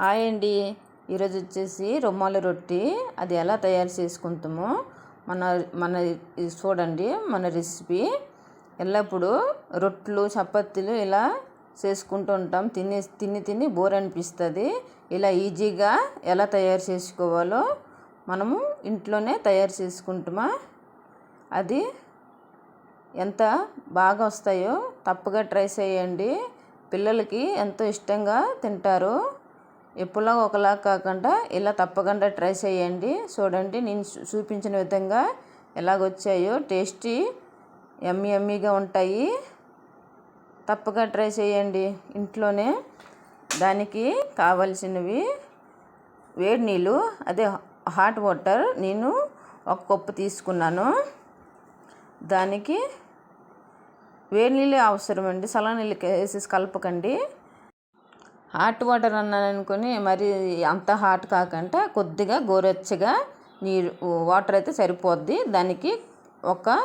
Hi అండి. ఈరోజు వచ్చేసి రుమాలి రొట్టి అది ఎలా తయారు చేసుకుంటామో మన మన చూడండి. మన రెసిపీ ఎల్లప్పుడూ రొట్టెలు చపాతీలు ఇలా చేసుకుంటూ ఉంటాం. తిని తిని బోర్ అనిపిస్తుంది. ఇలా ఈజీగా ఎలా తయారు చేసుకోవాలో మనము ఇంట్లోనే తయారు చేసుకుంటామా. అది ఎంత బాగా వస్తాయో తప్పగా ట్రై చేయండి. పిల్లలకి ఎంతో ఇష్టంగా తింటారు. ఎప్పుడులా ఒకలా కాకుండా ఇలా తప్పకుండా ట్రై చేయండి. చూడండి, నేను చూపించిన విధంగా ఎలాగొచ్చాయో టేస్టీ యమ్మీగా ఉంటాయి. తప్పగా ట్రై చేయండి ఇంట్లోనే. దానికి కావలసినవి వేడి నీళ్ళు, అదే హాట్ వాటర్ నేను 1 కప్పు తీసుకున్నాను. దానికి వేడి నీళ్ళు అవసరం అండి, చల్ల నీళ్ళు వేసేసి కలపకండి. హాట్ వాటర్ అన్నాను అనుకొని మరి అంత హాట్ కాకుండా కొద్దిగా గోరెచ్చగా నీరు వాటర్ అయితే సరిపోద్ది. దానికి 1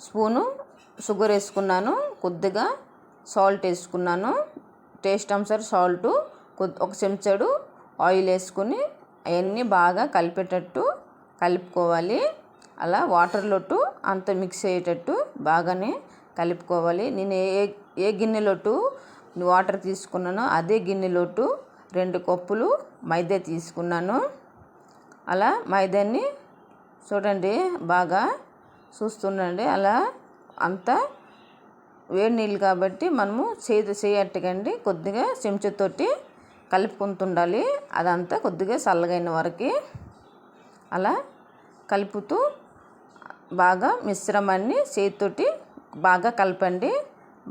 స్పూను షుగర్ వేసుకున్నాను, కొద్దిగా సాల్ట్ వేసుకున్నాను, టేస్ట్ అనుసారి సాల్టు, 1 చెంచాడు ఆయిల్ వేసుకుని అవన్నీ బాగా కలిపేటట్టు కలుపుకోవాలి. అలా వాటర్లోటు అంత మిక్స్ అయ్యేటట్టు బాగానే కలుపుకోవాలి. నేను ఏ గిన్నెలోటు వాటర్ తీసుకున్నానో అదే గిన్నెలోటు 2 కప్పులు మైదా తీసుకున్నాను. అలా మైదాన్ని చూడండి, బాగా చూస్తుండండి. అలా అంతా వేడి నీళ్ళు కాబట్టి మనము చేయట్టుకండి కొద్దిగా చెంచాతోటి కలుపుకుంటుండాలి. అదంతా కొద్దిగా చల్లగైన వరకు అలా కలుపుతూ బాగా మిశ్రమాన్ని చేతితోటి బాగా కలపండి.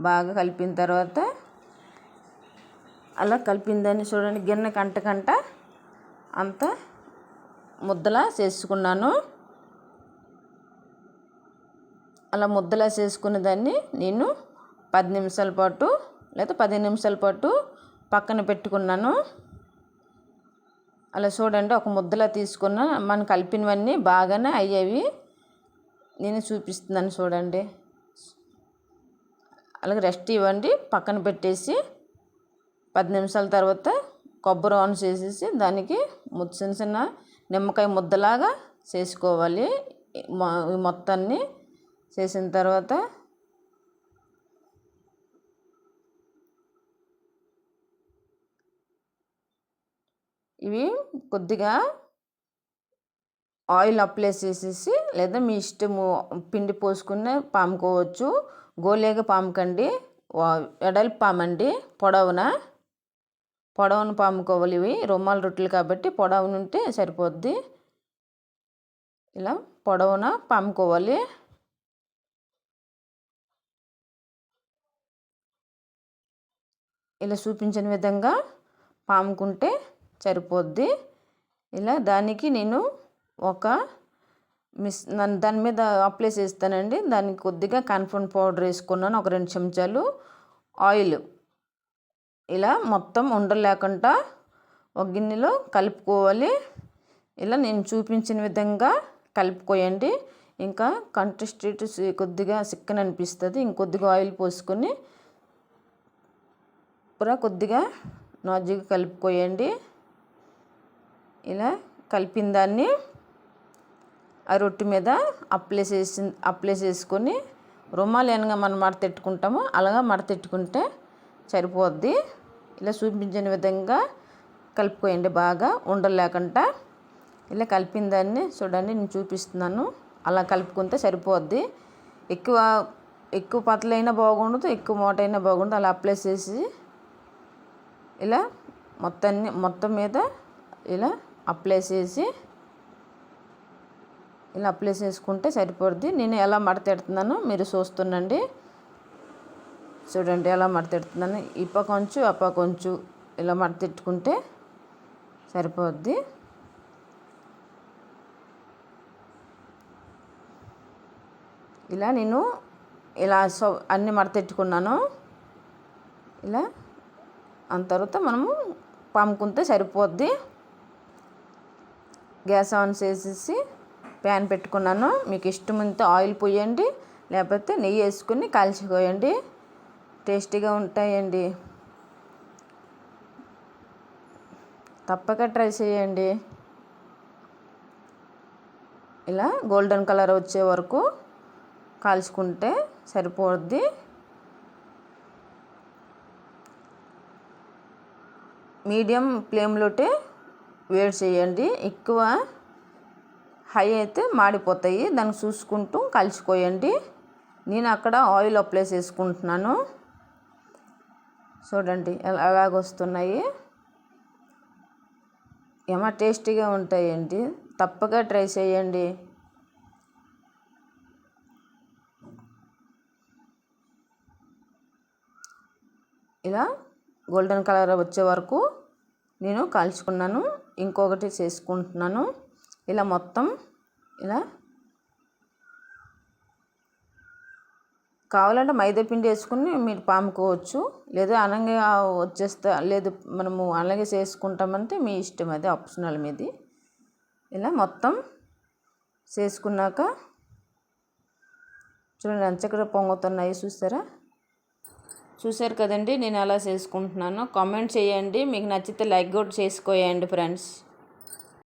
బాగా కలిపిన తర్వాత అలా కలిపిన దాన్ని చూడండి, గిన్నె కంట అంత ముద్దలా చేసుకున్నాను. అలా ముద్దలా చేసుకున్న దాన్ని నేను 10 నిమిషాల పాటు లేదా 15 నిమిషాల పాటు పక్కన పెట్టుకున్నాను. అలా చూడండి, ఒక ముద్దలా తీసుకున్న మనం కలిపినవన్నీ బాగానే అయ్యేవి. నేను చూపిస్తున్నాను చూడండి. అలాగే రెస్ట్ ఇవ్వండి, పక్కన పెట్టేసి 10 నిమిషాల తర్వాత కొబ్బరి ఆన్ చేసేసి దానికి చిన్న చిన్న నిమ్మకాయ ముద్దలాగా చేసుకోవాలి. మొత్తాన్ని చేసిన తర్వాత ఇవి కొద్దిగా ఆయిల్ అప్లై చేసేసి లేదా మీ ఇష్టము పిండి పోసుకునే పాముకోవచ్చు. గోలేగా పాముకండి, ఎడల్పు పామండి, పొడవున పాముకోవాలి. ఇవి రుమాల రొట్టెలు కాబట్టి పొడవున ఉంటే సరిపోద్ది. ఇలా పొడవున పాముకోవాలి. ఇలా చూపించిన విధంగా పాముకుంటే సరిపోద్ది. ఇలా దానికి నేను దాని మీద అప్లై చేస్తానండి. దానికి కొద్దిగా కార్న్ఫ్లోర్ పౌడర్ వేసుకున్నాను, 2 చెంచాలు ఆయిల్. ఇలా మొత్తం ఉండలు లేకుండా ఒక గిన్నెలో కలుపుకోవాలి. ఇలా నేను చూపించిన విధంగా కలుపుకోయండి. ఇంకా కన్సిస్టెన్సీ కొద్దిగా చిక్కన అనిపిస్తుంది. ఇంకొద్దిగా ఆయిల్ పోసుకొని కొద్దిగా నాజుగా కలుపుకోయండి. ఇలా కలిపిన దాన్ని ఆ రొట్టె మీద అప్లై చేసుకొని రుమాలేనుగా మనం మడతెట్టుకుంటామో అలాగా మడతెట్టుకుంటే సరిపోద్ది. ఇలా చూపించిన విధంగా కలుపుకోయండి, బాగా ఉండలు లేకుండా. ఇలా కలిపిన దాన్ని చూడండి, నేను చూపిస్తున్నాను. అలా కలుపుకుంటే సరిపోద్ది. ఎక్కువ పతలైనా బాగుండదు, ఎక్కువ మోటైనా బాగుండదు. అలా అప్లై చేసి ఇలా మొత్తం మీద ఇలా అప్లై చేసుకుంటే సరిపోద్ది. నేను ఎలా మడతెడుతున్నానో మీరు చూస్తుండండి. చూడండి ఎలా మడతెడుతున్నాను. ఇప్ప కొంచెం అప్ప కొంచెం ఇలా మడతెట్టుకుంటే సరిపోద్ది. ఇలా నేను అన్నీ మడతెట్టుకున్నాను. ఇలా అంత తర్వాత మనము పాముకుంటే సరిపోద్ది. గ్యాస్ ఆన్ చేసేసి ప్యాన్ పెట్టుకున్నాను. మీకు ఇష్టమైతే ఆయిల్ పోయండి, లేకపోతే నెయ్యి వేసుకుని కాల్చిపోయండి. టేస్టీగా ఉంటాయండి. తప్పక ట్రై చేయండి. ఇలా గోల్డెన్ కలర్ వచ్చే వరకు కాల్చుకుంటే సరిపోద్ది. మీడియం ఫ్లేమ్లోటే వేడి చేయండి. ఎక్కువ హై అయితే మాడిపోతాయి. దాన్ని చూసుకుంటూ కాల్చుకోయండి. నేను అక్కడ ఆయిల్ అప్లై చేసుకుంటున్నాను. చూడండి ఎలాగొస్తున్నాయి. ఏమో టేస్టీగా ఉంటాయండి. తప్పగా ట్రై చేయండి. ఇలా గోల్డెన్ కలర్ వచ్చే వరకు నేను కాల్చుకున్నాను. ఇంకొకటి చేసుకుంటున్నాను. ఇలా మొత్తం ఇలా కావాలంటే మైదా పిండి వేసుకుని మీరు పాముకోవచ్చు. లేదా అలాగే లేదు మనము అలాగే చేసుకుంటామంటే మీ ఇష్టం, అది ఆప్షనల్ మీది. ఇలా మొత్తం చేసుకున్నాక చూడండి అంచక్కడ పొంగుతున్నాయి. చూసారు కదండి నేను ఎలా చేసుకుంటున్నాను. కామెంట్ చేయండి. మీకు నచ్చితే లైక్ కూడా చేసుకోండి ఫ్రెండ్స్.